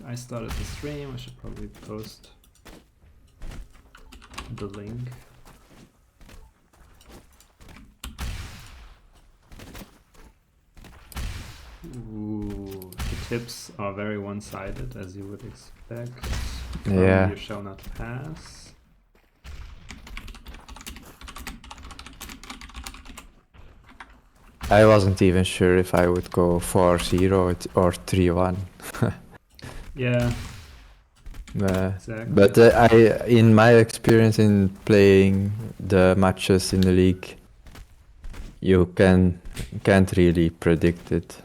I started the stream, I should probably post the link. Ooh, the tips are very one-sided, as you would expect. Yeah. You shall not pass. I wasn't even sure if I would go 4-0 or 3-1. Yeah. Exactly. But in my experience in playing the matches in the league, you can't really predict it.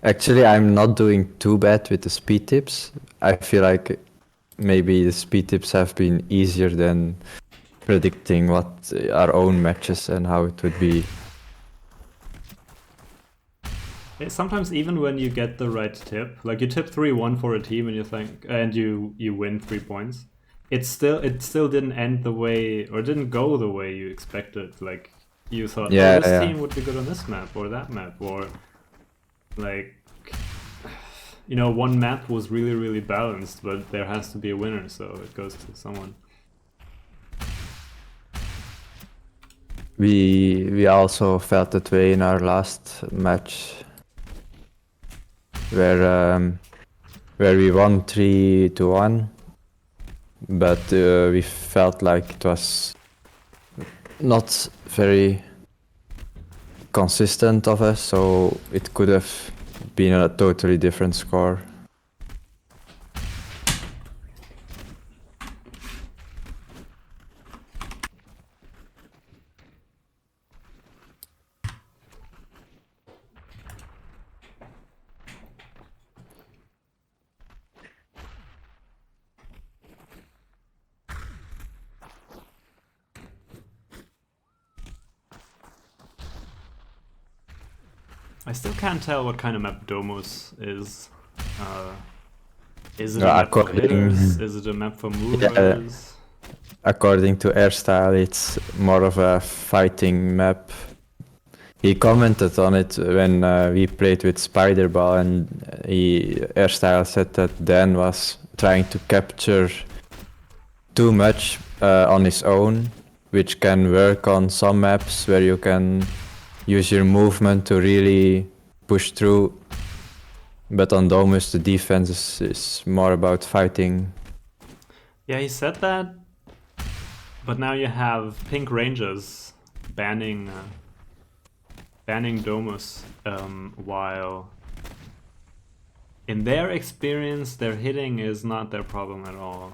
Actually, I'm not doing too bad with the speed tips. I feel like maybe the speed tips have been easier than predicting what our own matches and how it would be. Sometimes even when you get the right tip, like you tip 3-1 for a team and you think, and you win 3 points, it still didn't end the way, or didn't go the way you expected. Like you thought, Yeah, oh, this yeah. team would be good on this map or that map, or like, you know, one map was really, really balanced, but there has to be a winner, so it goes to someone. We also felt that way in our last match, where we won 3-1, but we felt like it was not very consistent of us, so it could have been a totally different score. I still can't tell what kind of map Domus is. Is it a map for hitters? Is it a map for movers? According to Airstyle, it's more of a fighting map. He commented on it when we played with Spiderball, and Airstyle said that Dan was trying to capture too much on his own, which can work on some maps where you can use your movement to really push through. But on Domus, the defense is more about fighting. Yeah, he said that. But now you have Pink Rangers banning Domus, while in their experience, their hitting is not their problem at all.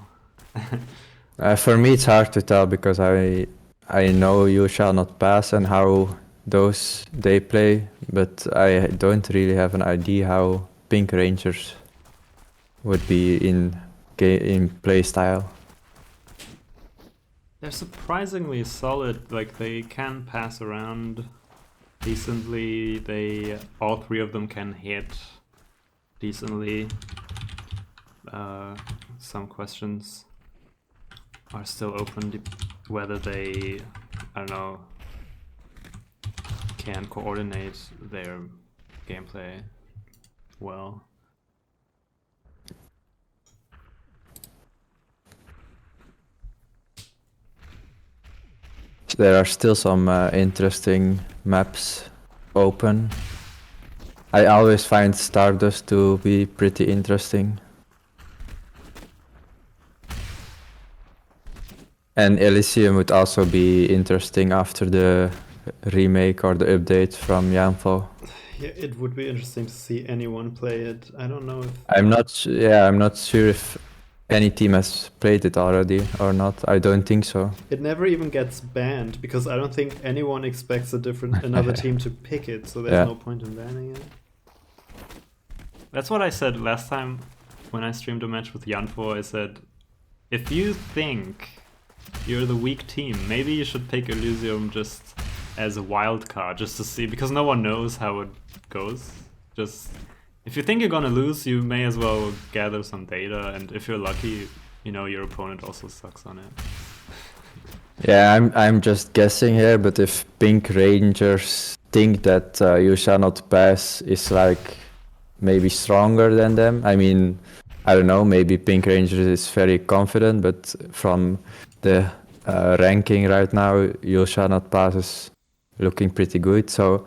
For me, it's hard to tell because I know You Shall Not Pass and how they play, but I don't really have an idea how Pink Rangers would be in play style. They're surprisingly solid. Like they can pass around decently. All three of them can hit decently. Some questions are still open whether they, I don't know, can coordinate their gameplay well. There are still some interesting maps open. I always find Stardust to be pretty interesting. And Elysium would also be interesting after the remake or the update from Yanfo. Yeah, it would be interesting to see anyone play it. I don't know if... I'm not sure if any team has played it already or not. I don't think so. It never even gets banned because I don't think anyone expects another team to pick it, so there's no point in banning it. That's what I said last time when I streamed a match with Yanfo. I said, if you think you're the weak team, maybe you should pick Elysium just as a wild card, just to see, because no one knows how it goes. Just if you think you're gonna lose, you may as well gather some data, and if you're lucky, you know, your opponent also sucks on it. Yeah, I'm just guessing here, but if Pink Rangers think that You Shall Not Pass is like maybe stronger than them. I mean, I don't know, maybe Pink Rangers is very confident, but from the ranking right now, You Shall Not Pass is looking pretty good. So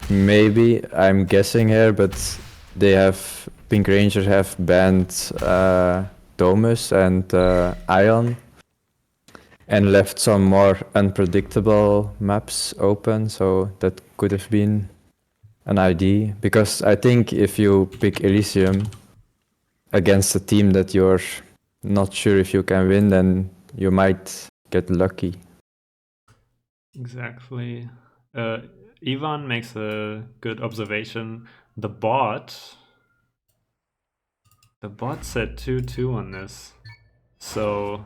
maybe, I'm guessing here, but Pink Rangers have banned Domus and Ion and left some more unpredictable maps open, so that could have been an idea. Because I think if you pick Elysium against a team that you're not sure if you can win, then you might get lucky. Exactly. Ivan makes a good observation. The bot said 2-2 on this. So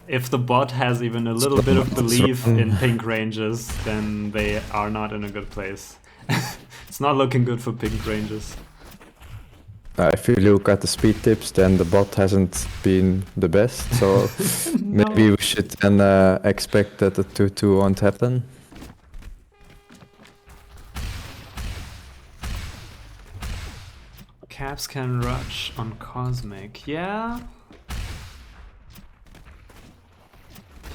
if the bot has even a little bit of belief in Pink Rangers, then they are not in a good place. It's not looking good for Pink Rangers. If you look at the speed tips, then the bot hasn't been the best, so maybe we should then expect that the 2-2 won't happen. Caps can rush on Cosmic, yeah?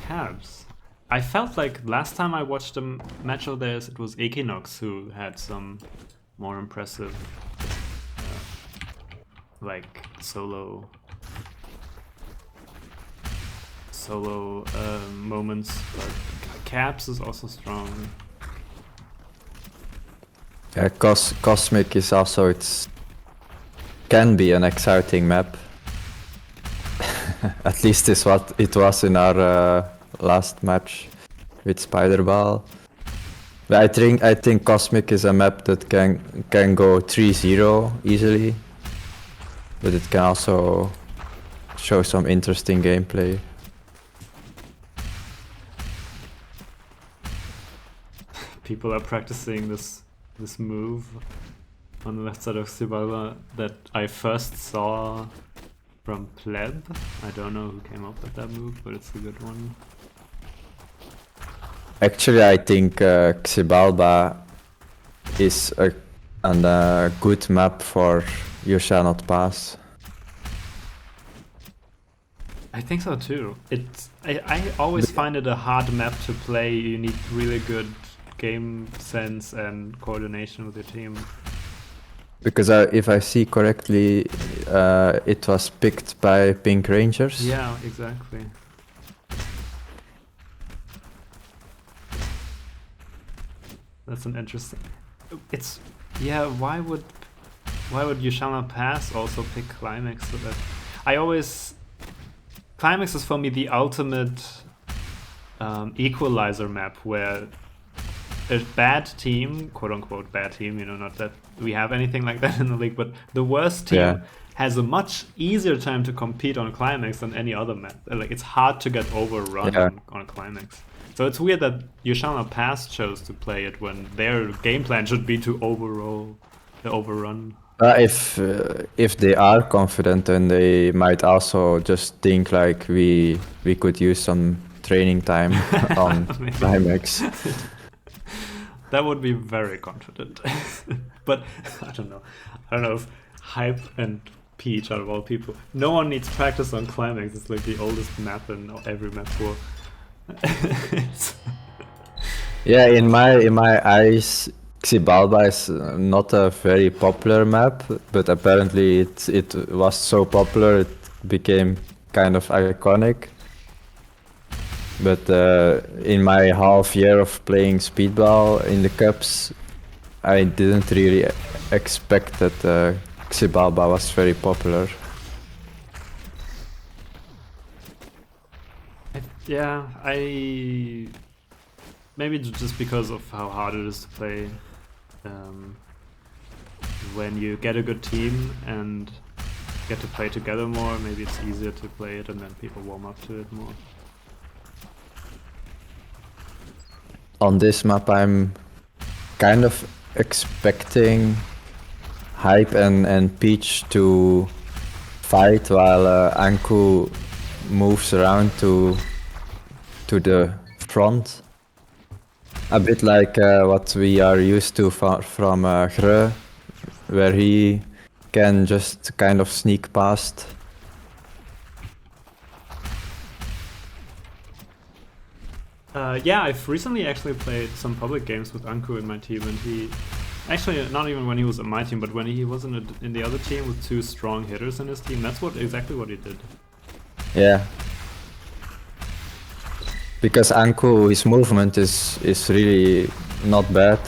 Caps. I felt like last time I watched a match of theirs, it was Equinox who had some more impressive like solo moments, but Caps is also strong. Yeah, Cosmic is also, can be an exciting map. At least is what it was in our last match with Spiderball. But I think Cosmic is a map that can go 3-0 easily, but it can also show some interesting gameplay. People are practicing this move on the left side of Xibalba that I first saw from Pleb. I don't know who came up with that move, but it's a good one. Actually, I think Xibalba is a good map for You Shall Not Pass. I think so too. I always find it a hard map to play. You need really good game sense and coordination with your team. Because if I see correctly, it was picked by Pink Rangers. Yeah, exactly. That's an interesting. Why would You Shall Not Pass also pick Klymaxx? So that Klymaxx is for me the ultimate equalizer map where a bad team, quote unquote bad team, not that we have anything like that in the league, but the worst team has a much easier time to compete on Klymaxx than any other map. Like, it's hard to get overrun on Klymaxx. So it's weird that You Shall Not Pass chose to play it when their game plan should be to overrun. If they are confident, then they might also just think like we could use some training time on Klymaxx. That would be very confident. But I don't know. I don't know if Hype and Peach, out of all people, no one needs practice on Klymaxx. It's like the oldest map in every map war. Yeah, in my eyes, Xibalba is not a very popular map, but apparently it was so popular it became kind of iconic. But in my half year of playing speedball in the cups, I didn't really expect that Xibalba was very popular. Maybe just because of how hard it is to play. When you get a good team and get to play together more, maybe it's easier to play it and then people warm up to it more. On this map, I'm kind of expecting Hype and Peach to fight while Anku moves around to the front. A bit like what we are used to from Greux where he can just kind of sneak past. Yeah, I've recently actually played some public games with Anku in my team, and he actually not even when he was in my team, but when he was in the other team with 2 strong hitters in his team. That's exactly what he did. Yeah. Because Anku, his movement is really not bad.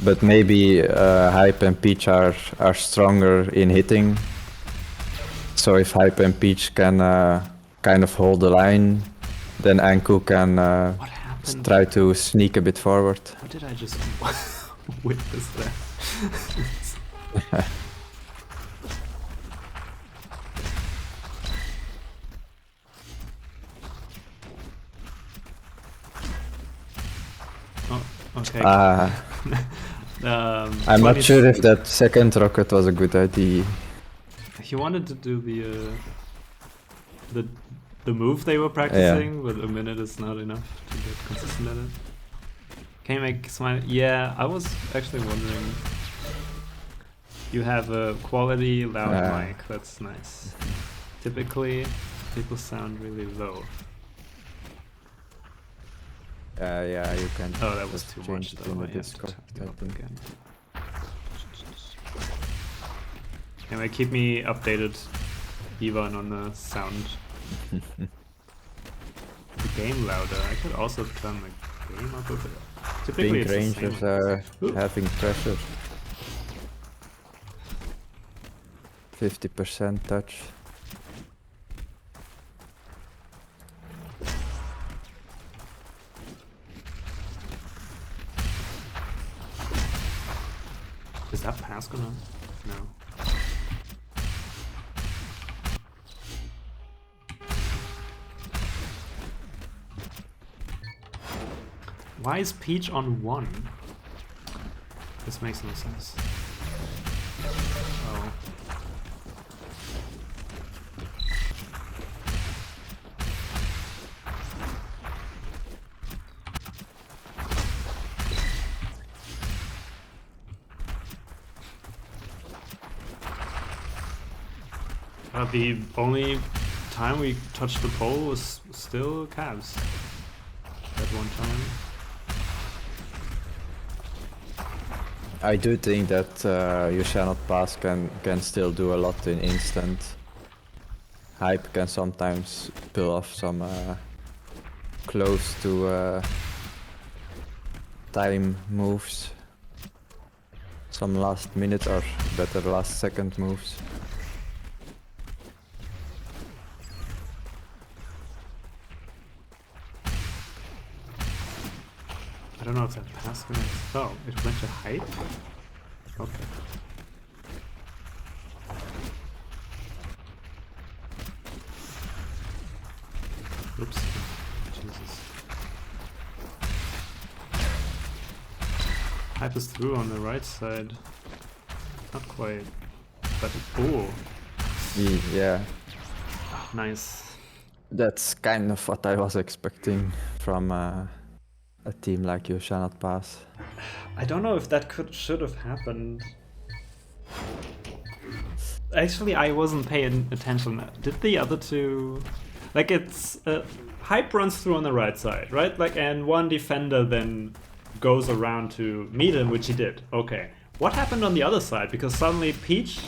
But maybe Hype and Peach are stronger in hitting. So if Hype and Peach can kind of hold the line, then Anku can try to sneak a bit forward. What did I just witness there? Oh, okay. I'm not sure if that second rocket was a good idea. He wanted to do the move they were practicing, but a minute is not enough to get consistent at it. Can you make smiley? Yeah, I was actually wondering. You have a quality loud mic, that's nice. Typically, people sound really low. Yeah, you can. Oh, that was too much it though. in the I have to Discord, turn it I up think. again. Anyway, keep me updated, Ivan, on the sound. The game louder. I could also turn the game up a bit. Typically, Pink it's the Rangers same. are having pressure. 50% touch. Is that pass gonna? No. Why is Peach on 1? This makes no sense. Oh. The only time we touched the pole was still Cavs. That one time. I do think that you shall not pass can still do a lot in instant. Hype can sometimes pull off some close to time moves. Some last minute or better last second moves. I don't know if that pass went. Oh, it went to Hype? Okay. Oops. Jesus. Hype is through on the right side. Not quite. But oh. Yeah. Nice. That's kind of what I was expecting from a team like You Shall Not Pass. I don't know if that should have happened. Actually, I wasn't paying attention. Did the other two... Like, it's... Hype runs through on the right side, right? Like, and one defender then goes around to meet him, which he did. Okay. What happened on the other side? Because suddenly Peach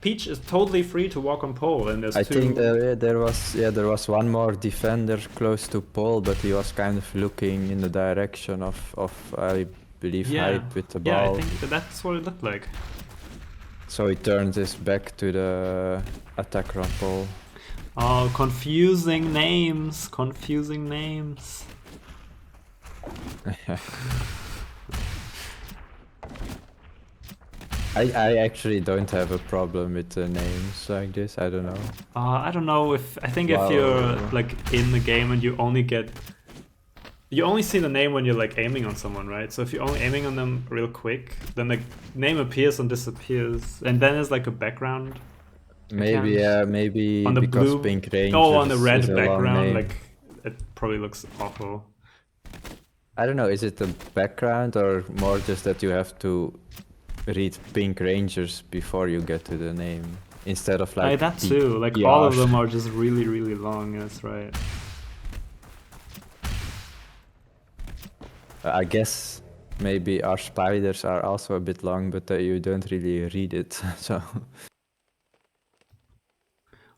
is totally free to walk on pole, and there's I two... think there was one more defender close to pole, but he was kind of looking in the direction of I believe Hype with the ball. Yeah, I think that's what it looked like. So he turned his back to the attacker on pole. Oh, confusing names! Confusing names! I actually don't have a problem with the names like this, I don't know. I don't know if... I think if you're like in the game and you only see the name when you're like aiming on someone, right? So if you're only aiming on them real quick, then the name appears and disappears, and then there's like a background. Maybe maybe on the because blue, Pink Rangers on the red is a long background, name. like it probably looks awful. I don't know, is it the background or more just that you have to read Pink Rangers before you get to the name, instead of like that too, like all of them are just really, really long, that's right. I guess maybe our spiders are also a bit long, but you don't really read it, so...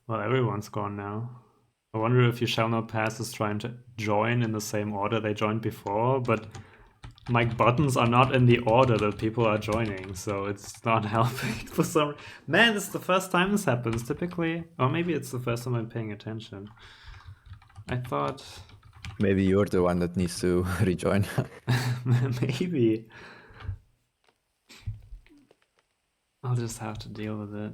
Well, everyone's gone now. I wonder if You Shall Not Pass is trying to join in the same order they joined before, but my buttons are not in the order that people are joining, so it's not helping for some... Man, this is the first time this happens, typically. Or maybe it's the first time I'm paying attention. I thought... Maybe you're the one that needs to rejoin. Maybe. I'll just have to deal with it.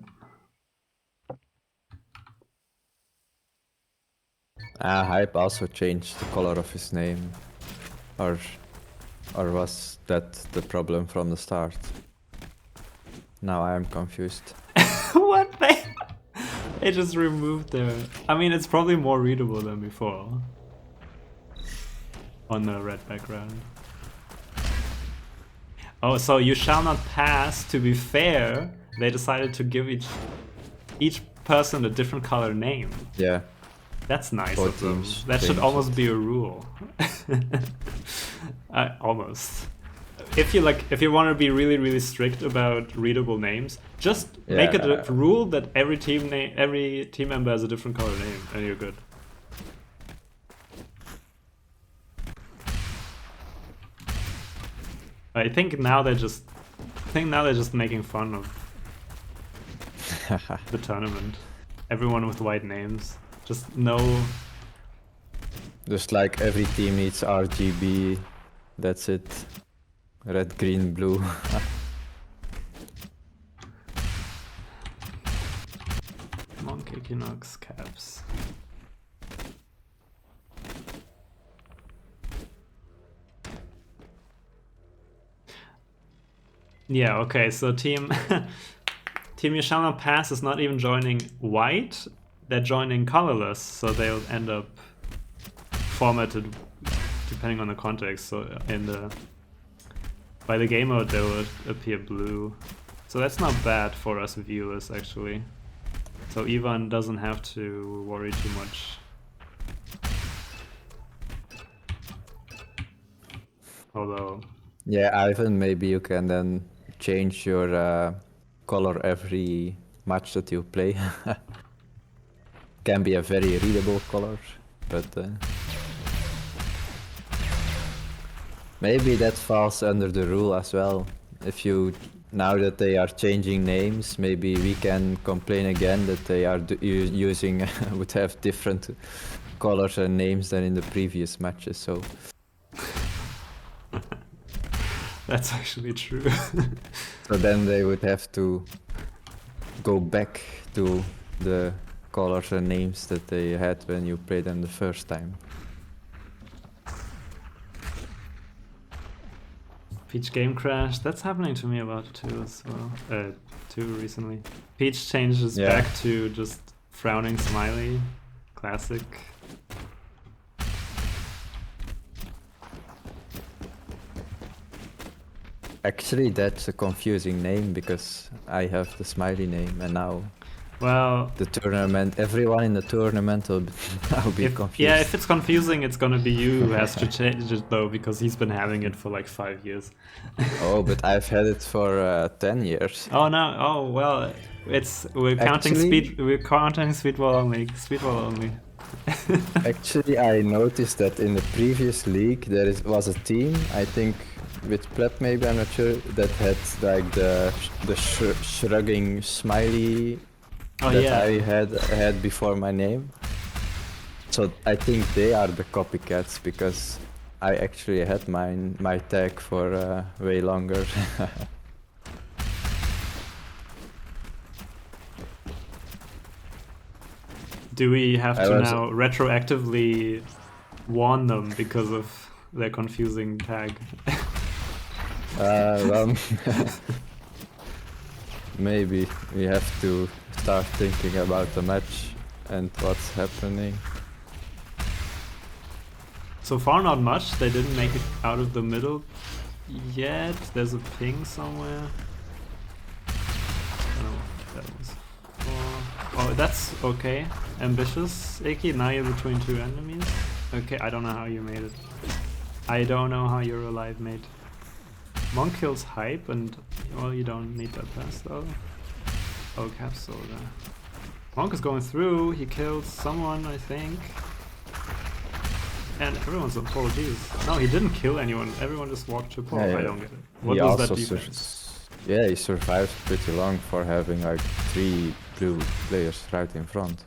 Hype also changed the color of his name. Or was that the problem from the start? Now I am confused. What? They just removed their... I mean, it's probably more readable than before. On the red background. Oh, so You Shall Not Pass, to be fair, they decided to give each person a different color name. Yeah. That's nice of them. That should almost be a rule. Almost. If you want to be really, really strict about readable names, just make it a rule that every team member has a different color name, and you're good. I think now they're just making fun of the tournament. Everyone with white names. Just no... Just like every team needs RGB, that's it. Red, green, blue. Monk Equinox caps. Yeah, okay, so team You Shall Not Pass is not even joining white. They're joining colorless, so they'll end up formatted depending on the context. So by the game mode they will appear blue. So that's not bad for us viewers actually. So Ivan doesn't have to worry too much. Although... Yeah, Ivan, maybe you can then change your color every match that you play. Can be a very readable color, but maybe that falls under the rule as well. If you, now that they are changing names, maybe we can complain again that they are using would have different colors and names than in the previous matches. So that's actually true. So then they would have to go back to the colors and names that they had when you played them the first time. Peach game crash, that's happening to me about too as well. Too recently. Peach changes back to just frowning smiley. Classic. Actually, that's a confusing name because I have the smiley name and now the tournament, everyone in the tournament will now be confused. Yeah, if it's confusing, it's gonna be you who has to change it though, because he's been having it for like 5 years. Oh, but I've had it for 10 years. Oh no! Oh well, we're counting speedball only. Actually, I noticed that in the previous league was a team, I think with Pleb maybe, I'm not sure, that had like the shrugging smiley I had before my name. So I think they are the copycats because I actually had my tag for way longer. Do we have to now retroactively warn them because of their confusing tag? Well, maybe we have to start thinking about the match and what's happening. So far not much, they didn't make it out of the middle yet. There's a ping somewhere. That's okay. Ambitious, Iki. Now you're between two enemies. Okay, I don't know how you made it. I don't know how you're alive, mate. Monk kills Hype, and well, you don't need that pass though. Oh, Capsule there. Monk is going through. He kills someone, I think. And everyone's on pole. Jeez. No, he didn't kill anyone. Everyone just walked to pole. Yeah, I don't get it. What does that defense? Yeah, he survived pretty long for having like 3 blue players right in front.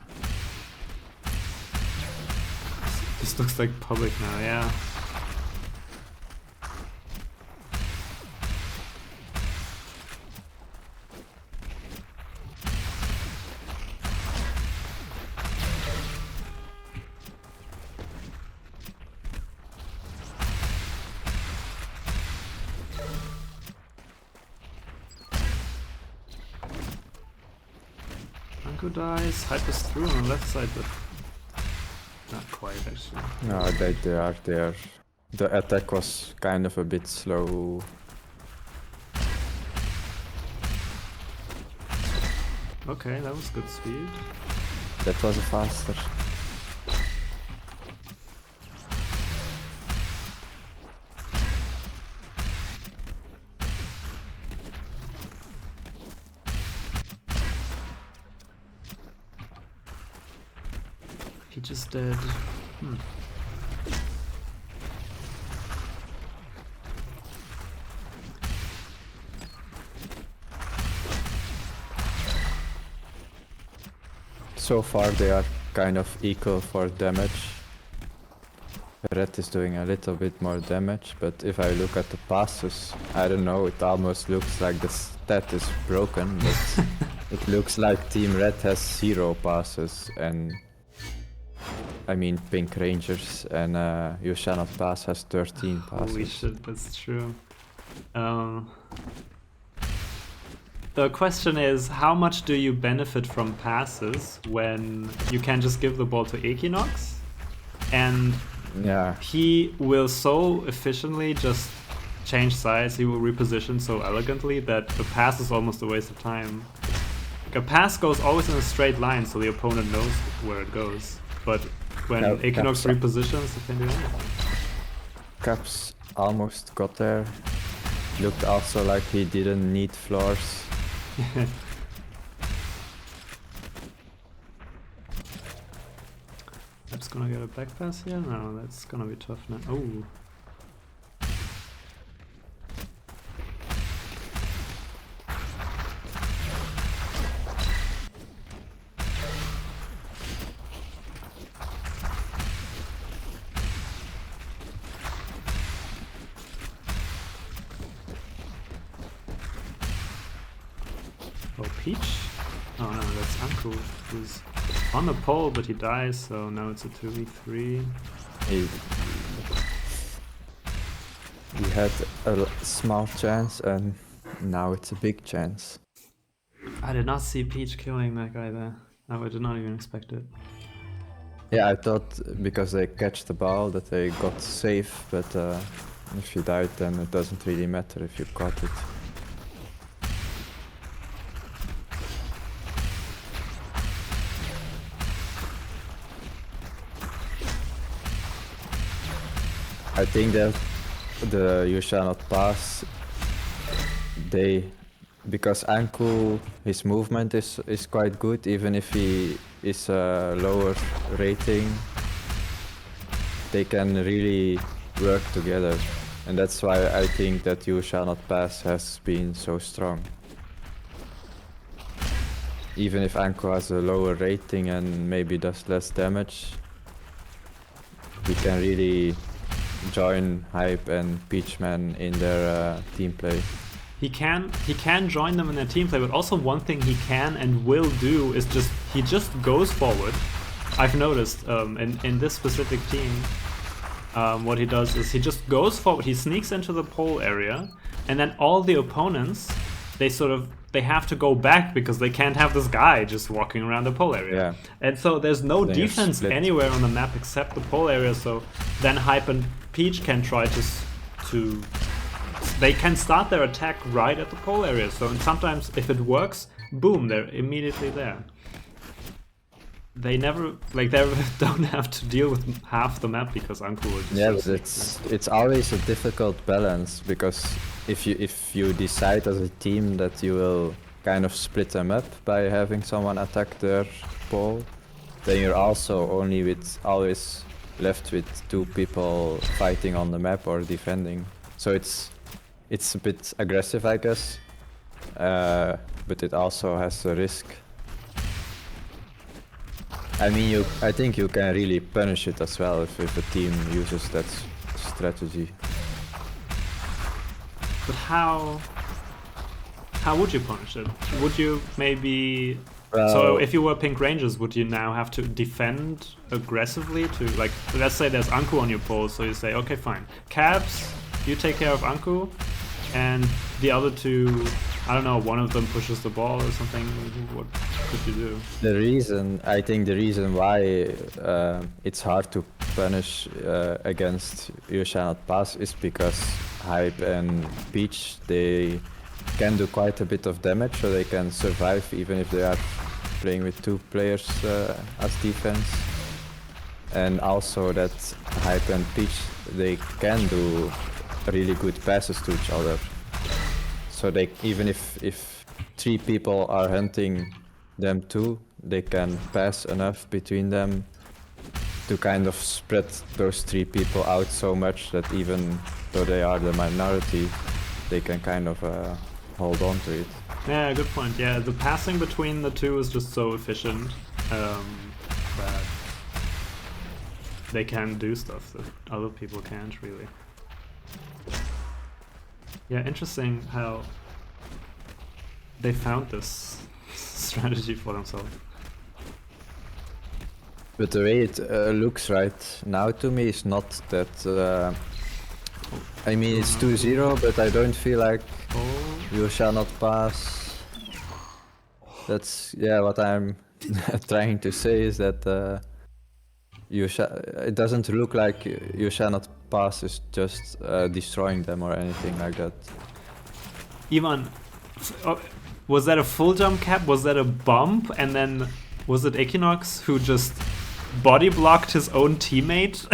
This looks like public now, yeah. Anko dies, Hype is through on the left side, but not quite actually. No, they are there. The attack was kind of a bit slow. Okay, that was good speed. That was faster. He just dead. So far they are kind of equal for damage. Red is doing a little bit more damage, but if I look at the passes, I don't know, it almost looks like the stat is broken, but it looks like Team Red has 0 passes, and I mean Pink Rangers and You Shall Not Pass has 13 passes. Holy shit, that's true. The question is, how much do you benefit from passes when you can just give the ball to Equinox? And yeah, he will so efficiently just change sides, he will reposition so elegantly that a pass is almost a waste of time. Like a pass goes always in a straight line so the opponent knows where it goes. But when Equinox repositions, it can do anything. Caps almost got there. Looked also like he didn't need floors. That's gonna get a back pass here? No, that's gonna be tough now. Oh. Oh, Peach? Oh no, that's Anko, who's on the pole, but he dies, so now it's a 2v3. He had a small chance, and now it's a big chance. I did not see Peach killing that guy there. No, I did not even expect it. Yeah, I thought because they catch the ball that they got safe, but if you died, then it doesn't really matter if you caught it. I think that the You Shall Not Pass, because Anko, his movement is quite good, even if he is a lower rating, they can really work together, and that's why I think that You Shall Not Pass has been so strong. Even if Anko has a lower rating and maybe does less damage, he can really join Hype and Peachman in their team play. He can join them in their team play, but also one thing he can and will do is he just goes forward. I've noticed in this specific team, what he does is he just goes forward, he sneaks into the pole area, and then all the opponents, they have to go back because they can't have this guy just walking around the pole area. Yeah. And so there's no defense anywhere on the map except the pole area, so then Hype and Peach can try to they can start their attack right at the pole area, so and sometimes if it works, boom, they're immediately there. they never like they don't have to deal with half the map because Anku will just Yeah, but it's always a difficult balance, because if you decide as a team that you will kind of split them up by having someone attack their pole, then you're also always left with 2 people fighting on the map or defending. So it's a bit aggressive, I guess, but it also has a risk. I mean, I think you can really punish it as well if a team uses that strategy. But how would you punish it? Would you maybe... so if you were Pink Rangers, would you now have to defend aggressively to, like, let's say there's Anku on your pole, so you say, okay, fine. Cabs, you take care of Anku, and the other 2, I don't know, one of them pushes the ball or something. What could you do? I think the reason why it's hard to punish against You Shall Not Pass is because Hype and Peach, they can do quite a bit of damage, so they can survive even if they are playing with 2 players as defense. And also that Hype and Peach, they can do really good passes to each other. So they, even if 3 people are hunting them too, they can pass enough between them to kind of spread those 3 people out so much that even though they are the minority, they can kind of hold on to it. Yeah, good point. Yeah, the passing between the 2 is just so efficient that they can do stuff that other people can't really. Yeah, interesting how they found this strategy for themselves. But the way it looks right now to me is not that... I mean, it's 2-0, but I don't feel like You Shall Not Pass. That's, yeah, what I'm trying to say is that it doesn't look like You Shall Not Pass is just destroying them or anything like that. Ivan, was that a full jump cap? Was that a bump? And then was it Equinox who just body blocked his own teammate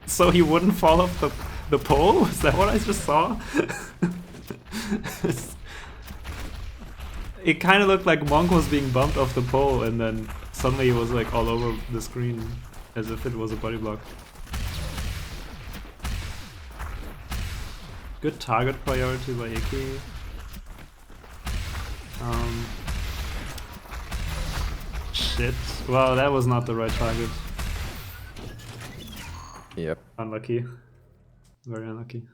so he wouldn't fall off the pole? Is that what I just saw? It kind of looked like Monk was being bumped off the pole, and then suddenly he was like all over the screen as if it was a body block. Good target priority by Iki. Shit. Well, that was not the right target. Yep. Unlucky. Very unlucky.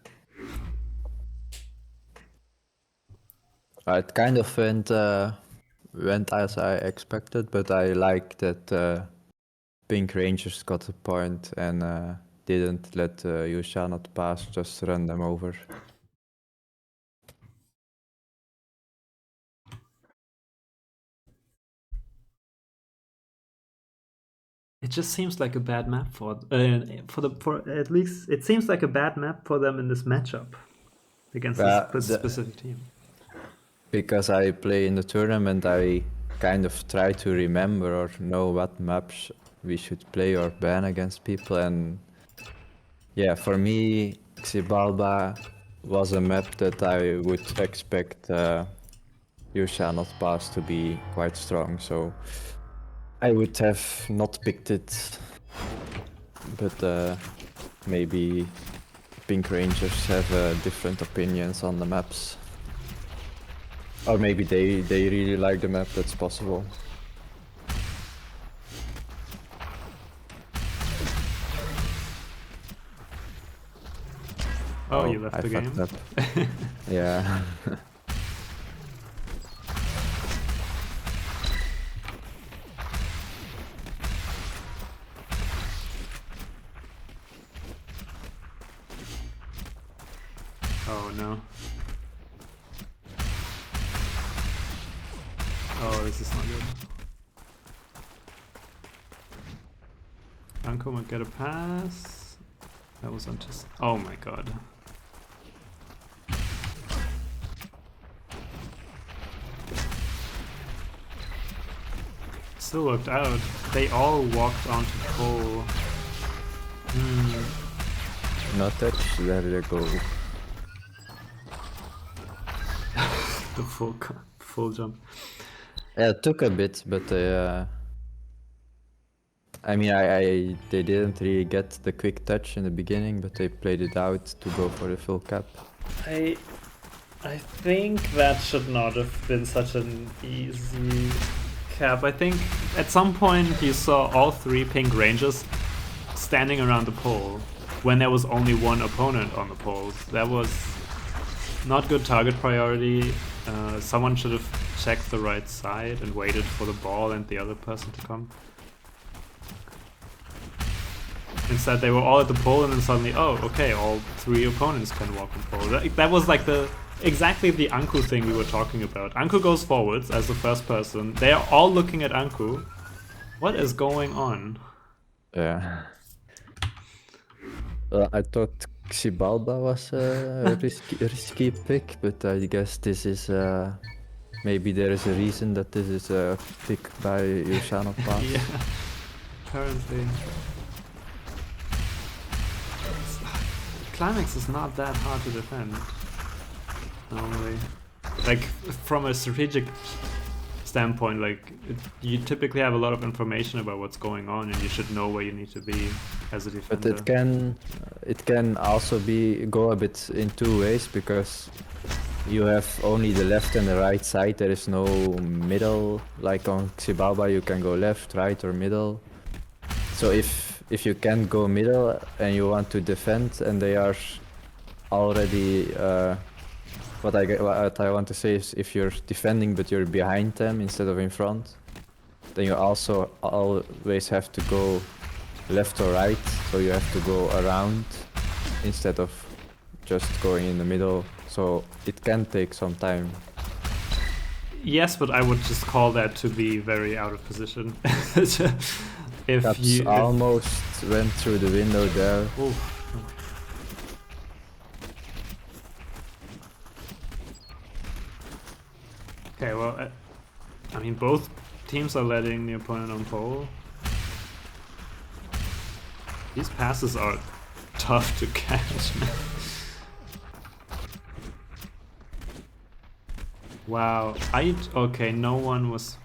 It kind of went as I expected, but I like that Pink Rangers got a point and didn't let You Shall Not Pass just run them over. It just seems like a bad map for at least it seems like a bad map for them in this matchup against this specific team. Because I play in the tournament, I kind of try to remember or know what maps we should play or ban against people, and yeah, for me, Xibalba was a map that I would expect You Shall Not Pass to be quite strong, so I would have not picked it, but maybe Pink Rangers have different opinions on the maps. Or maybe they really like the map, that's possible. Oh, you left the game? Up. Yeah. Oh no. Oh, this is not good. Anko might get a pass. That was just. Oh my god. Still worked out. They all walked onto pole. No touch, there they go. The full jump. Yeah, it took a bit, but I mean, they didn't really get the quick touch in the beginning, but they played it out to go for the full cap. I think that should not have been such an easy cap. I think at some point you saw all 3 pink rangers standing around the pole when there was only one opponent on the pole. That was not good target priority. Someone should have checked the right side and waited for the ball and the other person to come. Instead, they were all at the pole, and then suddenly, oh, okay, all 3 opponents can walk on pole. That was like exactly the Anku thing we were talking about. Anku goes forwards as the first person. They are all looking at Anku. What is going on? Yeah. Well, I thought Xibalba was a risky pick, but I guess this is maybe there is a reason that this is a pick by Yusano Pass. Yeah, apparently. Klymaxx is not that hard to defend, normally. Like, from a strategic standpoint, like, you typically have a lot of information about what's going on, and you should know where you need to be as a defender. But it can also go a bit in 2 ways, because you have only the left and the right side. There is no middle. Like on Xibalba, you can go left, right, or middle. So if you can't go middle and you want to defend, and they are already what I want to say is, if you're defending but you're behind them instead of in front, then you also always have to go left or right, so you have to go around instead of just going in the middle, so it can take some time. Yes, but I would just call that to be very out of position. If almost went through the window there. Ooh. Okay, well, I mean, both teams are letting the opponent on pole. These passes are tough to catch, man. Wow, okay, no one was...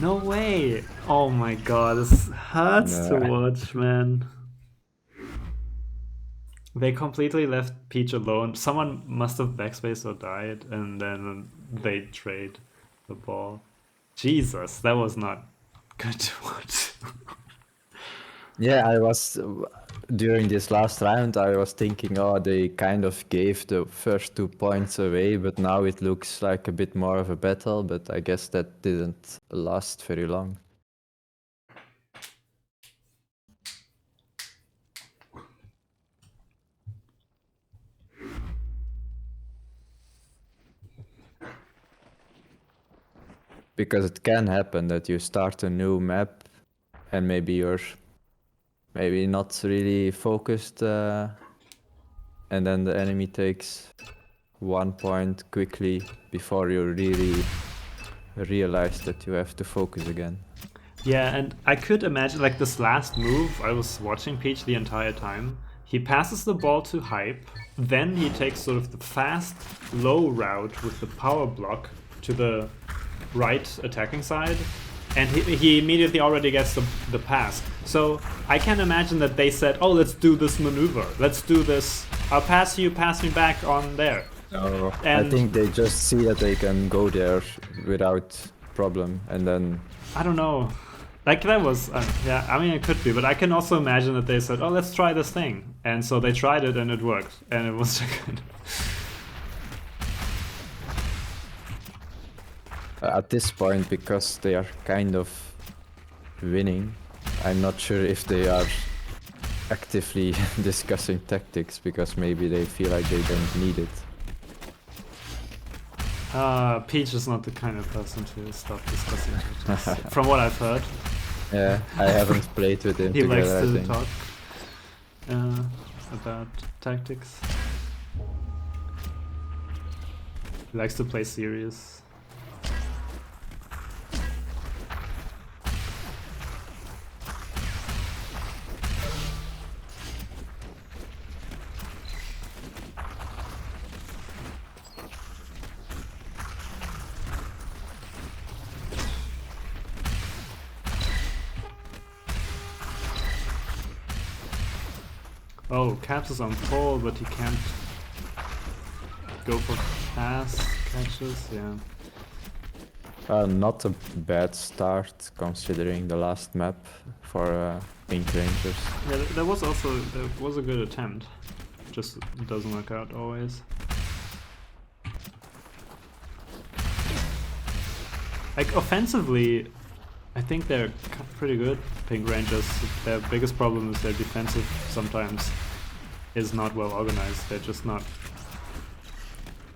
No way! Oh my god, this hurts to watch, man. They completely left Peach alone. Someone must have backspaced or died, and then they trade the ball. Jesus, that was not good to watch. Yeah, I was during this last round, I was thinking, oh, they kind of gave the first 2 points away, but now it looks like a bit more of a battle, but I guess that didn't last very long. Because it can happen that you start a new map and maybe you're not really focused, and then the enemy takes 1 point quickly before you really realize that you have to focus again. Yeah, and I could imagine, like, this last move, I was watching Peach the entire time. He passes the ball to Hype, then he takes sort of the fast, low route with the power block to the right attacking side, and he immediately already gets the pass. So I can imagine that they said, oh, let's do this maneuver. Let's do this. I'll pass you, pass me back on there. No, I think they just see that they can go there without problem, and then... I don't know. Like, that was... yeah, I mean, it could be, but I can also imagine that they said, oh, let's try this thing. And so they tried it, and it worked. And it was kind of... At this point, because they are kind of winning, I'm not sure if they are actively discussing tactics, because maybe they feel like they don't need it. Peach is not the kind of person to stop discussing tactics, from what I've heard. Yeah, I haven't played with him He likes together, to talk about tactics. He likes to play serious. Oh, Caps is on pole, but he can't go for pass catches, yeah. Not a bad start considering the last map for Pink Rangers. Yeah, there was a good attempt. Just doesn't work out always. Like offensively, I think they're pretty good, Pink Rangers. Their biggest problem is their defensive sometimes is not well organized. They're just not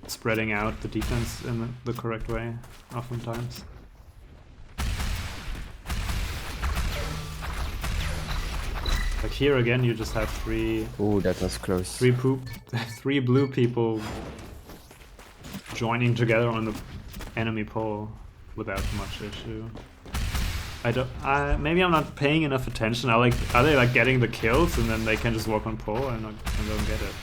spreading out the defense in the correct way, oftentimes. Like here again, you just have three. Ooh, that was close. Three blue people joining together on the enemy pole without much issue. Maybe I'm not paying enough attention. Are they like getting the kills and then they can just walk on pole? I don't get it.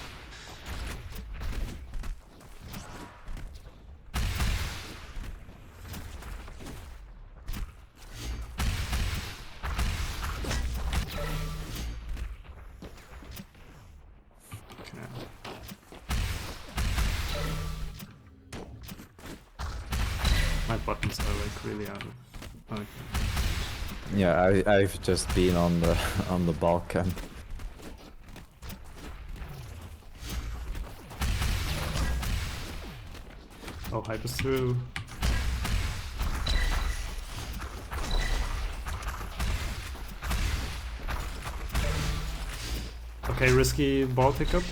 My buttons are like really out of. Okay. Yeah, I've just been on the Balkan. Oh, hyper's through. Okay, risky ball pickup.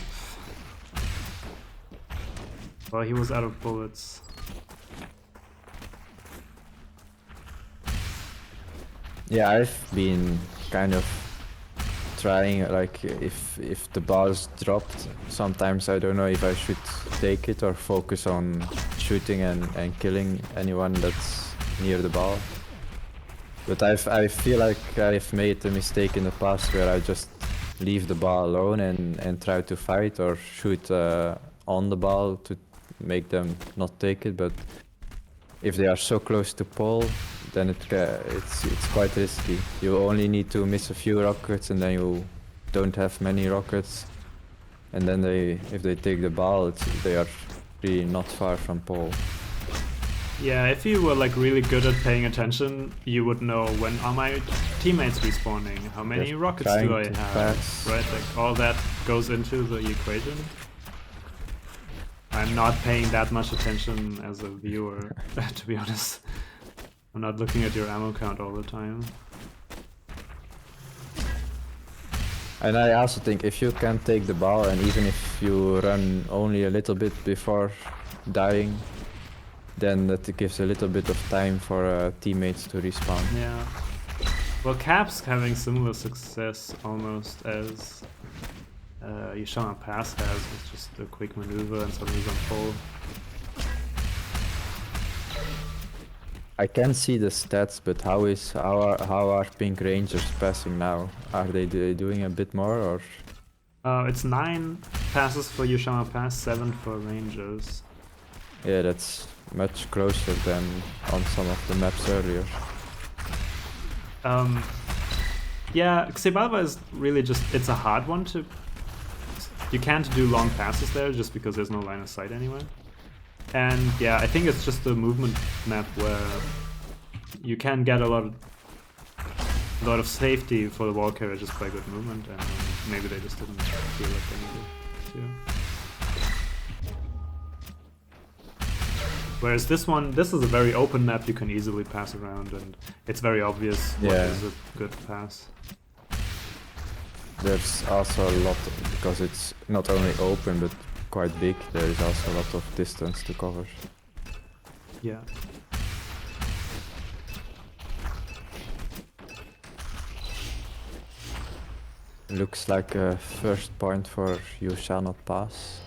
Well, he was out of bullets. Yeah, I've been kind of trying, like, if the ball is dropped, sometimes I don't know if I should take it or focus on shooting and killing anyone that's near the ball. But I feel like I've made a mistake in the past where I just leave the ball alone and try to fight or shoot on the ball to make them not take it. But if they are so close to pole, then it's quite risky. You only need to miss a few rockets and then you don't have many rockets. And then if they take the ball, they are really not far from pole. Yeah, if you were like really good at paying attention, you would know when are my teammates respawning, how many Just rockets do I trying to have, pass. right? Like all that goes into the equation. I'm not paying that much attention as a viewer, to be honest. I'm not looking at your ammo count all the time. And I also think if you can take the ball and even if you run only a little bit before dying, then that gives a little bit of time for teammates to respawn. Yeah. Well, Cap's having similar success almost as Yshama Pass has, with just a quick maneuver and suddenly he's on pole. I can see the stats, but how are Pink Rangers passing now? Are they doing a bit more or? It's 9 passes for Yshama Pass, 7 for Rangers. Yeah, that's much closer than on some of the maps earlier. Yeah, Xibalba is really just, it's a hard one to... You can't do long passes there just because there's no line of sight anywhere. And yeah, I think it's just a movement map where you can get a lot of safety for the wall carrier just by good movement, and maybe they just didn't feel like they needed to. Whereas this is a very open map, you can easily pass around and it's very obvious what is a good pass. There's also a lot, because it's not only open but quite big, there is also a lot of distance to cover. Yeah. Looks like a first point for Yshama Pass.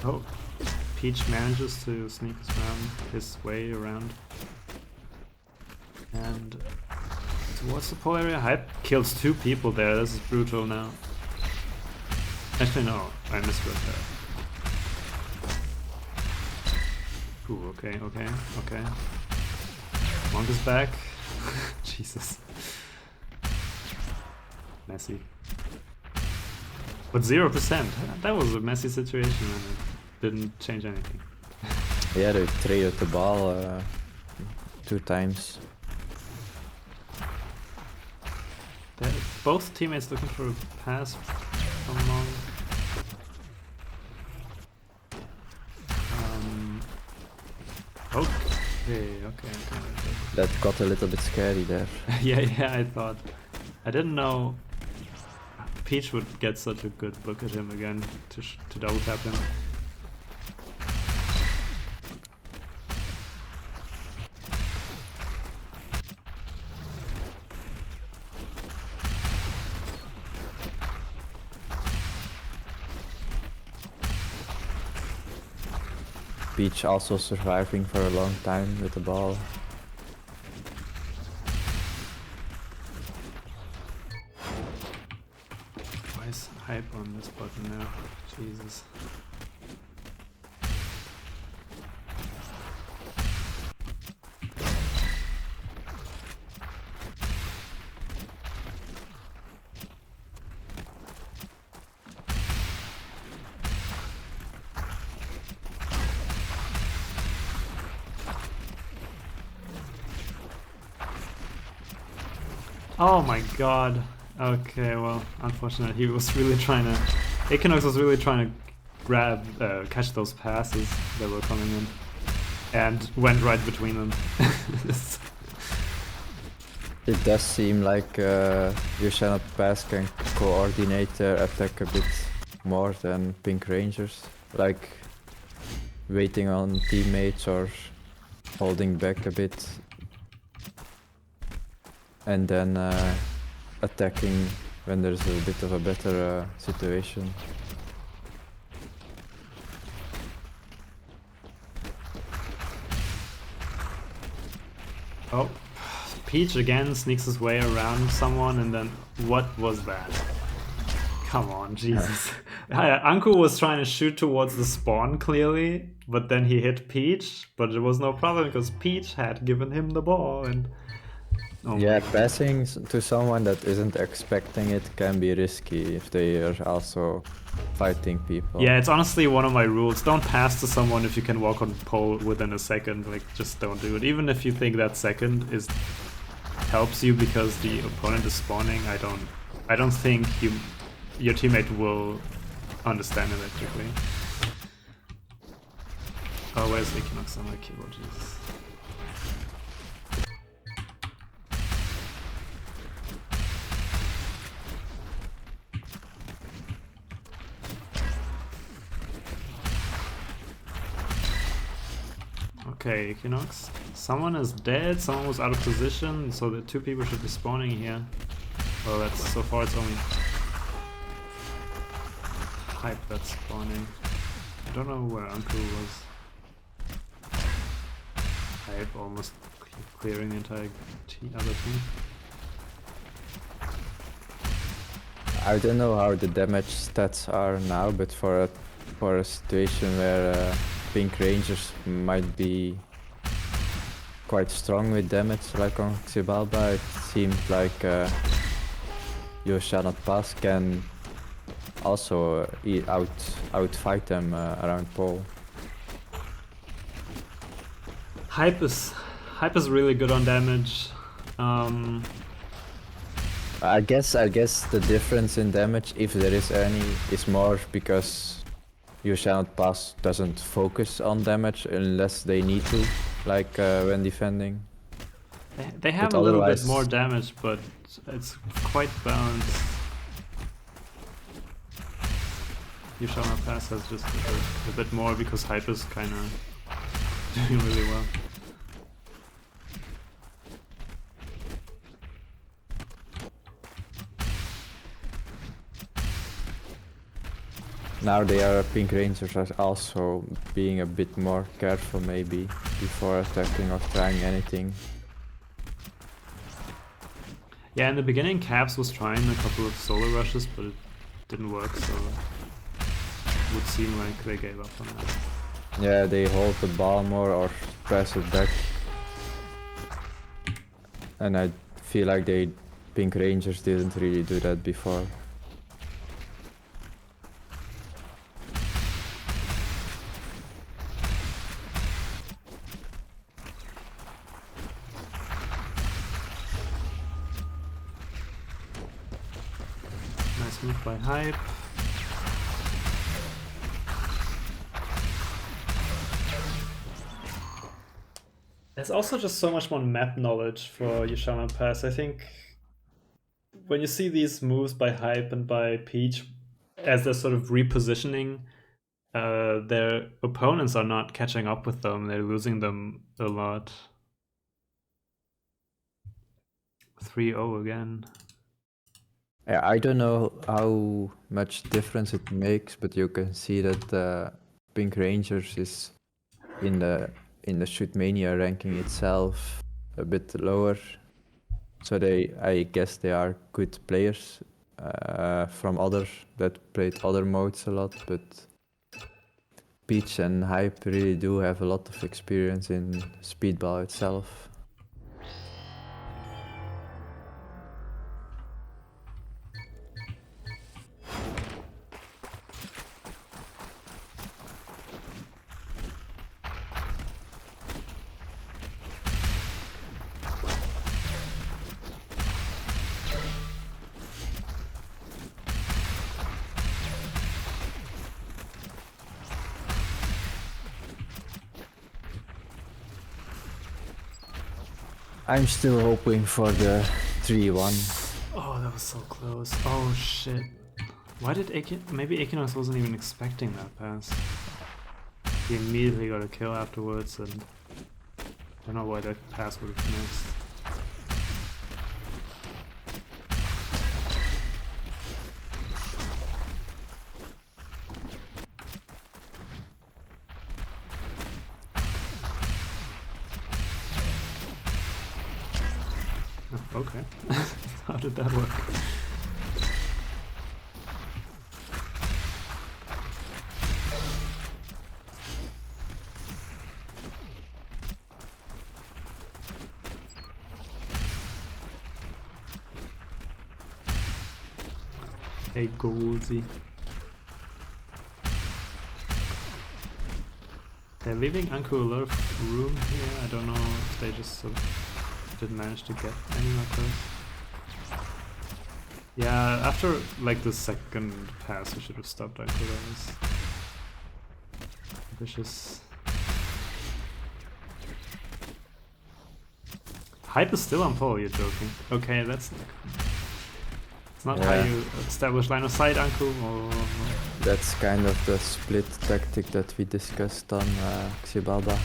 Oh, Peach manages to sneak his way around. And towards the pole area, Hype kills 2 people there. This is brutal now. Actually, no, I misread that. Ooh, okay. Monk is back. Jesus. Messy. But 0%. That was a messy situation and it didn't change anything. Yeah, they traded the ball 2 times. Both teammates looking for a pass from Monk. Okay. That got a little bit scary there. yeah, I thought. I didn't know Peach would get such a good look at him again to double tap him. Peach also surviving for a long time with the ball. Why is Hype on this button now? Jesus. Oh my god. Okay, well, unfortunately, he was really trying to... Klymaxx was really trying to catch those passes that were coming in. And went right between them. It does seem like Urinstein pass can coordinate their attack a bit more than Pink Rangers. Like waiting on teammates or holding back a bit. And then attacking when there's a bit of a better situation. Oh, Peach again sneaks his way around someone and then what was that? Come on, Jesus. Anku was trying to shoot towards the spawn clearly, but then he hit Peach, but there was no problem because Peach had given him the ball and... Oh yeah, passing to someone that isn't expecting it can be risky if they are also fighting people. Yeah, it's honestly one of my rules. Don't pass to someone if you can walk on pole within a second. Like, just don't do it. Even if you think that second helps you because the opponent is spawning, I don't think your teammate will understand electrically. Oh, where's Klymaxx on my keyboard? Jesus. Okay, Klymaxx. Someone is dead, someone was out of position, so the 2 people should be spawning here. Well, that's so far it's only Hype that's spawning. I don't know where Uncle was. Hype almost clearing the entire other team. I don't know how the damage stats are now, but for a situation where Pink Rangers might be quite strong with damage, like on Xibalba, it seemed like Urinstein pass can also outfight them around pole. Hype is really good on damage. I guess the difference in damage, if there is any, is more because Urinstein pass doesn't focus on damage unless they need to, like when defending. They have a little bit more damage, but it's quite balanced. Urinstein pass has just a bit more because Hype is kind of doing really well. Now they are Pink Rangers are also being a bit more careful maybe before attacking or trying anything. Yeah, in the beginning Caps was trying a couple of solo rushes, but it didn't work, so it would seem like they gave up on that. Yeah, they hold the ball more or press it back. And I feel like Pink Rangers didn't really do that before. Nice move by Hype. There's also just so much more map knowledge for Xibalba Pass. I think when you see these moves by Hype and by Peach as they're sort of repositioning, their opponents are not catching up with them. They're losing them a lot. 3-0 again. Yeah, I don't know how much difference it makes, but you can see that Pink Rangers is in the Shootmania ranking itself a bit lower. So I guess they are good players from others that played other modes a lot, but Peach and Hype really do have a lot of experience in Speedball itself. I'm still hoping for the 3-1. Oh, that was so close. Oh shit. Why did maybe Equinox wasn't even expecting that pass. He immediately got a kill afterwards, and I don't know why that pass would have missed. Oh, okay. How did that work? Hey, Goldsy. They're leaving Anku a lot of room here. I don't know if they just sort of didn't manage to get any of those. Yeah, after like the second pass, we should have stopped Anku. That was vicious. Hype is still on pole, you're joking. Okay, that's it's not how you establish line of sight, Anku, or... That's kind of the split tactic that we discussed on Xibalba.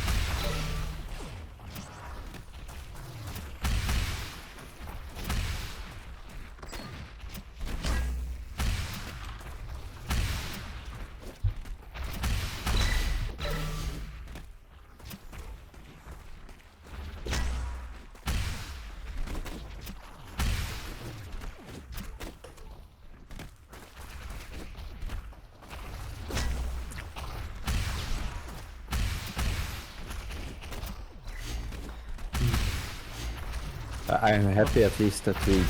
I'm happy at least that we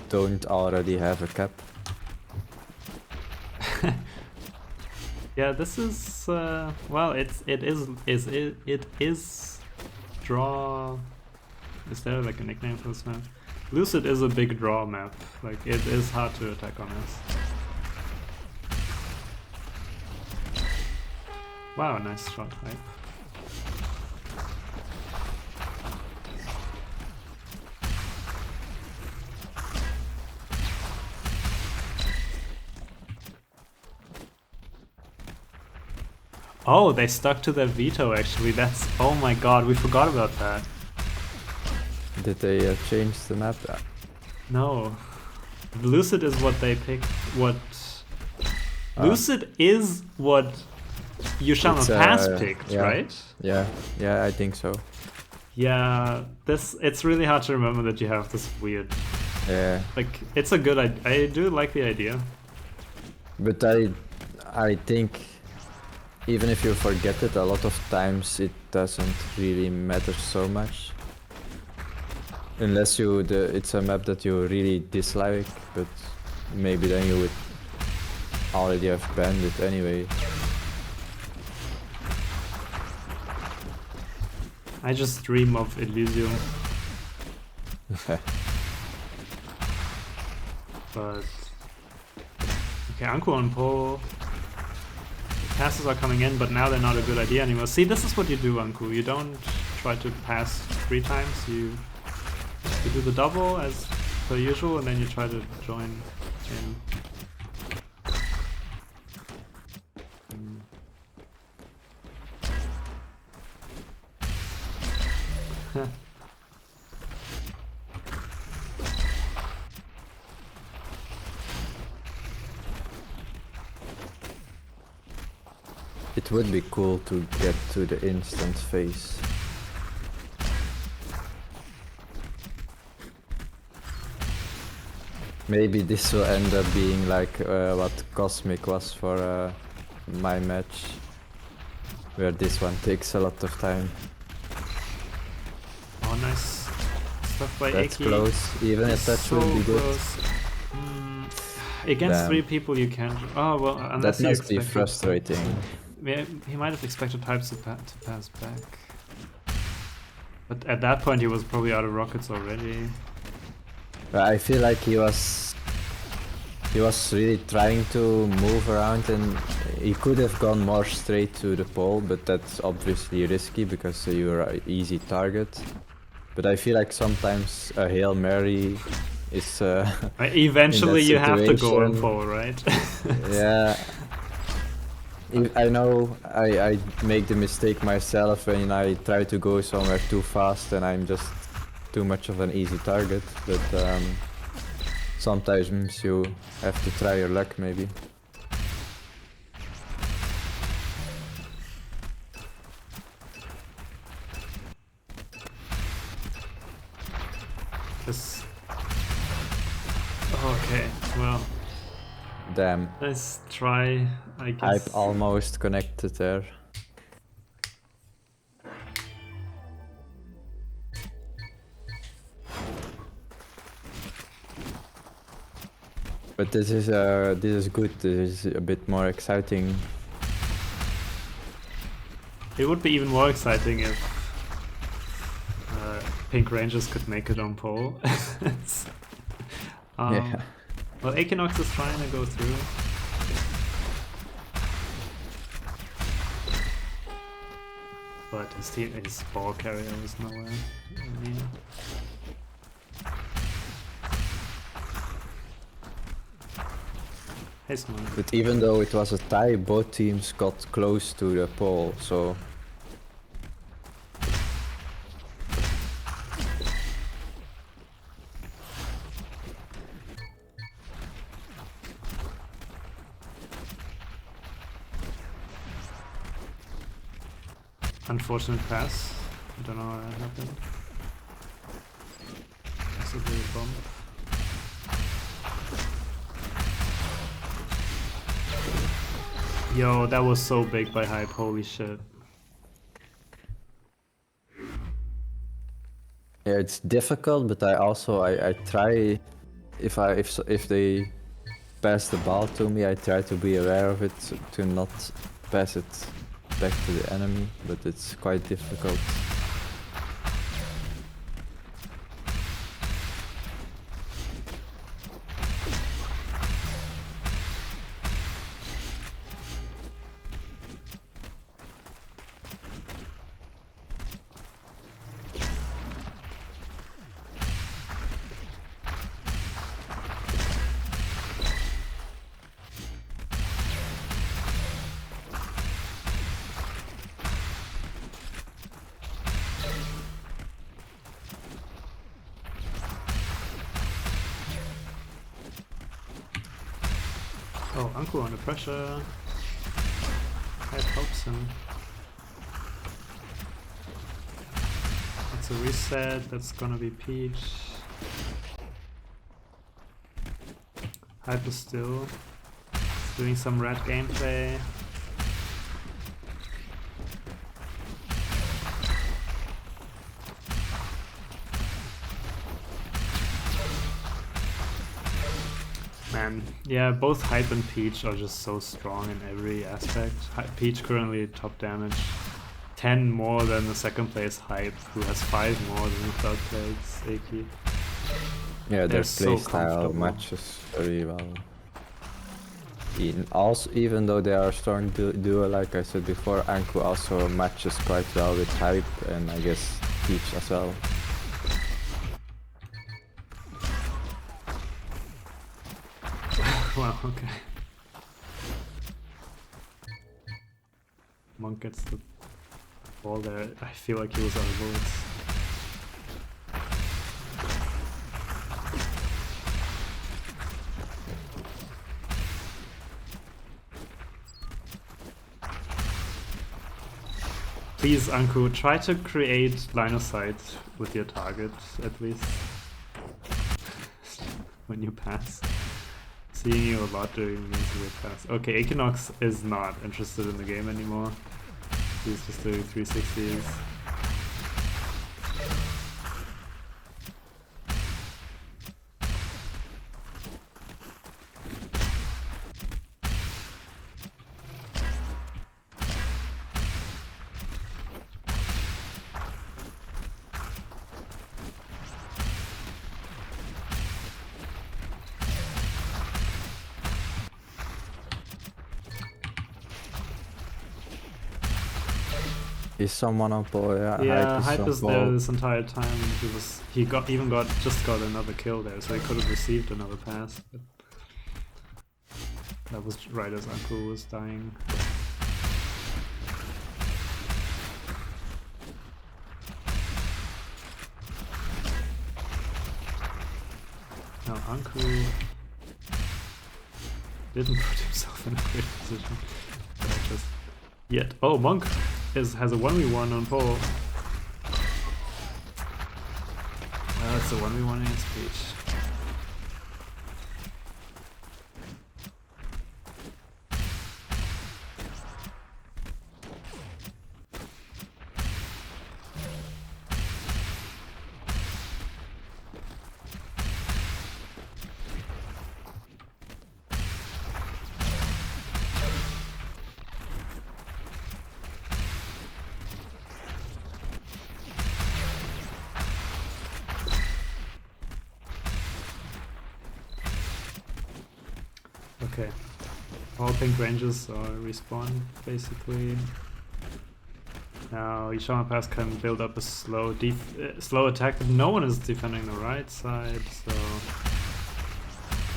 don't already have a cap. Yeah, this is well, it is draw. Is there like a nickname for this map? Lucid is a big draw map. Like it is hard to attack on this. Wow, nice shot, Hype. Oh, they stuck to their veto actually. That's... oh my god, we forgot about that. Did they change the map? No. Lucid is what they picked. What... Lucid is what Yushama Pass picked, right? Yeah, I think so. Yeah, it's really hard to remember that you have this weird... Yeah. Like, it's a good idea. I do like the idea. But I think even if you forget it, a lot of times it doesn't really matter so much. Unless it's a map that you really dislike, but maybe then you would already have banned it anyway. I just dream of Elysium. But... Okay, Anku on pole. Passes are coming in, but now they're not a good idea anymore. See, this is what you do, Anku. You don't try to pass 3 times. You do the double as per usual, and then you try to join in. It would be cool to get to the instant phase. Maybe this will end up being like what Cosmic was for my match, where this one takes a lot of time. Oh, nice stuff by That's Aki. close, even if that So would be good. close. Against Damn. 3 people you can't... Oh, well, unless That must be frustrating. Yeah, he might have expected types to pass back. But at that point he was probably out of rockets already. I feel like he was really trying to move around, and he could have gone more straight to the pole, but that's obviously risky because you're an easy target. But I feel like sometimes a Hail Mary is eventually you have to go on situation. pole, right? Yeah. I know I make the mistake myself when I try to go somewhere too fast and I'm just too much of an easy target, but sometimes you have to try your luck maybe. This... Okay, well... Damn. Let's try, I guess. I'm almost connected there. But this is good. This is a bit more exciting. It would be even more exciting if Pink Rangers could make it on pole. Yeah. Well, Equinox is trying to go through. But his ball carrier is nowhere near. Hey, Smiley. But even though it was a tie, both teams got close to the pole, so... Unfortunate pass. I don't know how that happened. Possibly a bump. Yo, that was so big by Hype, holy shit. Yeah, it's difficult, but I try, if they pass the ball to me, I try to be aware of it, to not pass it back to the enemy, but it's quite difficult. Oh, Anku under pressure. Hype helps him. That's a reset, that's gonna be Peach. Hype is still doing some red gameplay. Man, yeah, both Hype and Peach are just so strong in every aspect. Peach currently top damage, 10 more than the second place Hype, who has 5 more than the third place Aki. Yeah, their so playstyle matches very well. Even though they are strong duo, like I said before, Anku also matches quite well with Hype and I guess Peach as well. Wow, okay. Monk gets the ball there. I feel like he was out of bullets. Please, Anku, try to create line of sight with your target, at least. When you pass. Seeing you a lot doing these weird pass. Okay, Equinox is not interested in the game anymore. He's just doing 360s. Is someone on ball? Yeah, Hype is there this entire time, and he just got another kill there, so he could have received another pass. But that was right as Anku was dying. Now Anku didn't put himself in a great position. Just yet. Oh, Monk has a 1v1 on pole. Well, it's a 1v1 against Peach. Okay, all pink ranges are respawn basically. Now Xibalba Pass can build up a slow attack, but no one is defending the right side, so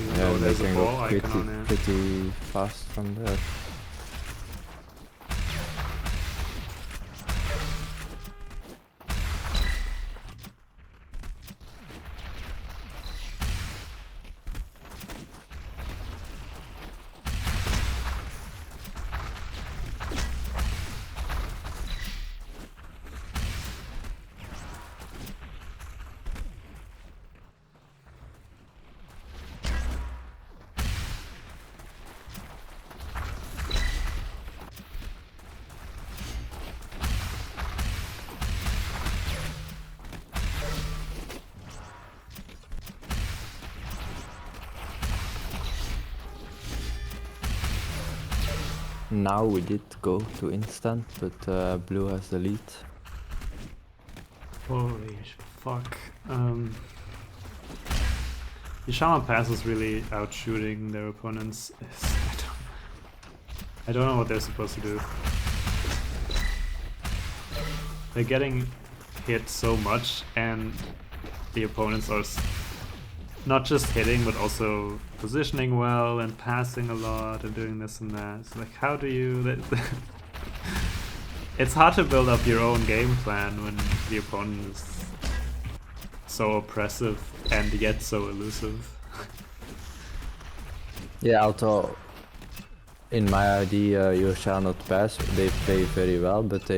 even though there's a ball icon on it. Pretty fast from there. Now we did go to instant, but blue has the lead. Holy fuck. Xibalba Pass is really out shooting their opponents. I don't know what they're supposed to do. They're getting hit so much, and the opponents are not just hitting, but also positioning well and passing a lot and doing this and that. It's like, how do you... It's hard to build up your own game plan when the opponent is so oppressive and yet so elusive. Yeah, although in my idea, You Shall Not Pass, they play very well, but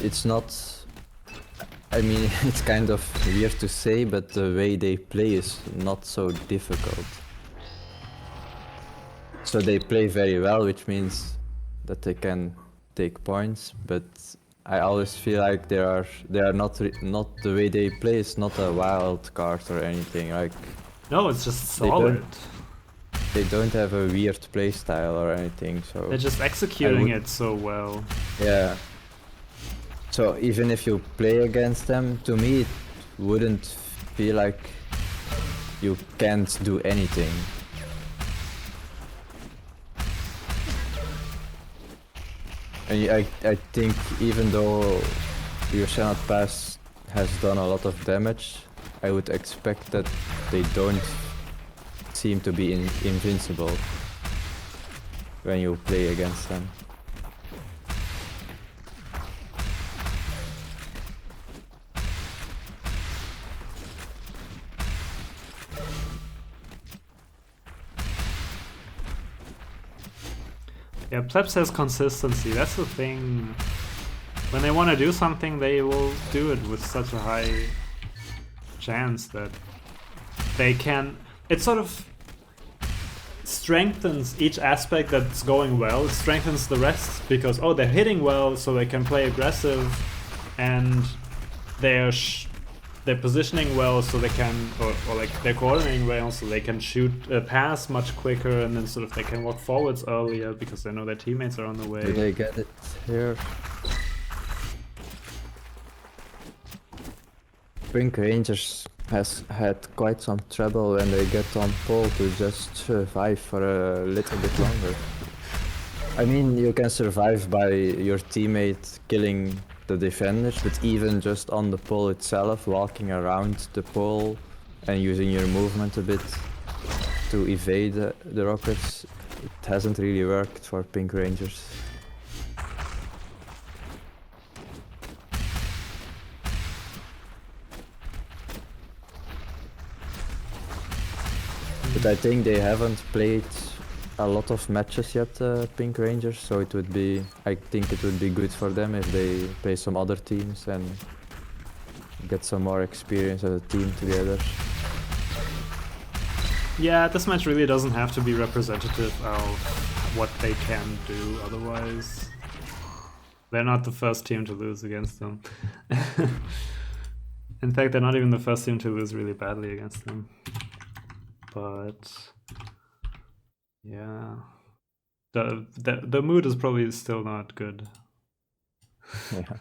it's not, I mean, it's kind of weird to say, but the way they play is not so difficult. So they play very well, which means that they can take points, but I always feel like they are not the way they play is not a wild card or anything. Like No, it's just solid. They don't have a weird play style or anything, so They're just executing it so well. Yeah. So even if you play against them, to me it wouldn't feel like you can't do anything. And I think even though You Shall Not Pass has done a lot of damage, I would expect that they don't seem to be invincible when you play against them. Yeah, Plebs has consistency, that's the thing. When they want to do something, they will do it with such a high chance that they can... It sort of strengthens each aspect that's going well, it strengthens the rest, because, oh, they're hitting well, so they can play aggressive, and they're positioning well, so they can, or like they're coordinating well, so they can shoot pass much quicker, and then sort of they can walk forwards earlier because they know their teammates are on the way. Do they get it here? Pink Rangers has had quite some trouble when they get on pole to just survive for a little bit longer. I mean, you can survive by your teammate killing the defenders, but even just on the pole itself, walking around the pole and using your movement a bit to evade the rockets, it hasn't really worked for Pink Rangers. But I think they haven't played a lot of matches yet, Pink Rangers, so it would be, I think it would be good for them if they play some other teams and get some more experience as a team together. Yeah, this match really doesn't have to be representative of what they can do, otherwise they're not the first team to lose against them. In fact, they're not even the first team to lose really badly against them. But yeah, the mood is probably still not good. Yeah.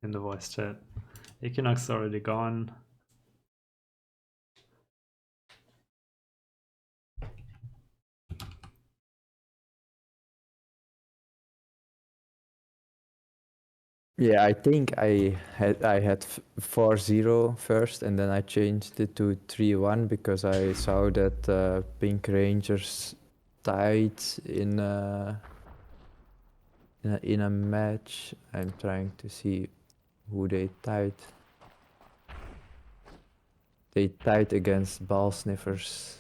In the voice chat, Equinox is already gone. Yeah, I think I had 4-0 first, and then I changed it to 3-1 because I saw that Pink Rangers tied in a match. I'm trying to see who they tied. They tied against Ball Sniffers.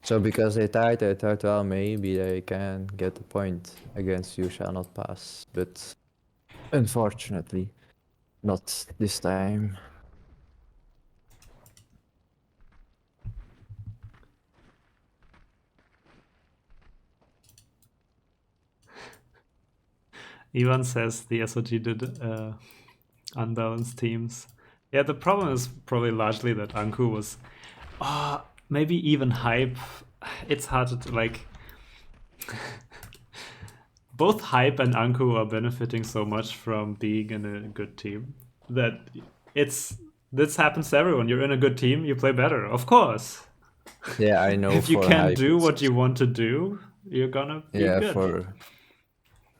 So because they tied, I thought, well, maybe they can get a point against You Shall Not Pass, but unfortunately, not this time. Ivan says the SOG did unbalanced teams. Yeah, the problem is probably largely that Anku was maybe even Hype. It's hard to like... Both Hype and Anku are benefiting so much from being in a good team that this happens to everyone. You're in a good team, you play better, of course. Yeah, I know. If you can't do what you want to do, you're gonna be good.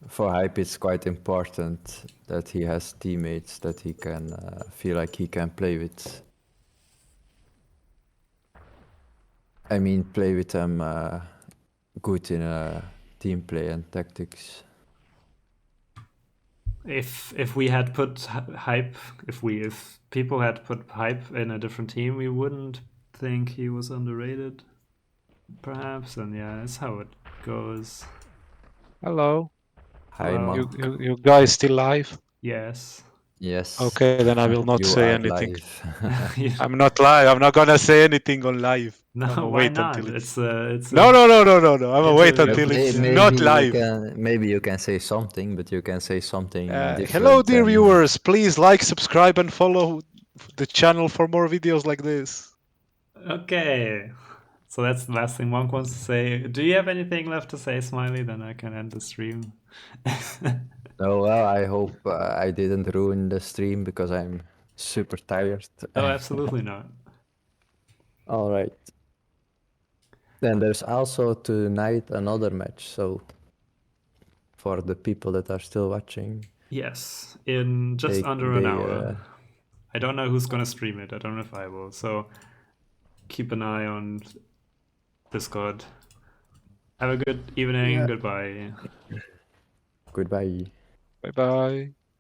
For Hype, it's quite important that he has teammates that he can feel like he can play with. I mean, play with them good in team play and tactics. If we had put Hype, if people had put Hype in a different team, we wouldn't think he was underrated. perhaps, and yeah, that's how it goes. Hello. Hi, Hello. Monk. You guys still live? Yes. Yes. Okay, then I will not You say are anything. live. I'm not live. I'm not gonna say anything on live. No, I'm gonna why wait not? until it's. It's No. I'm gonna wait interview. until it's Yeah. not live. Maybe you can say something, but you can say something different. Hello, dear viewers. Please like, subscribe, and follow the channel for more videos like this. Okay. So that's the last thing Monk wants to say. Do you have anything left to say, Smiley? Then I can end the stream. No, well, I hope I didn't ruin the stream because I'm super tired. Oh, absolutely not. All right. Then there's also tonight another match, so for the people that are still watching. Yes, in just under an hour. I don't know who's gonna stream it. I don't know if I will. So keep an eye on Discord. Have a good evening. Yeah. Goodbye. Goodbye. Bye bye.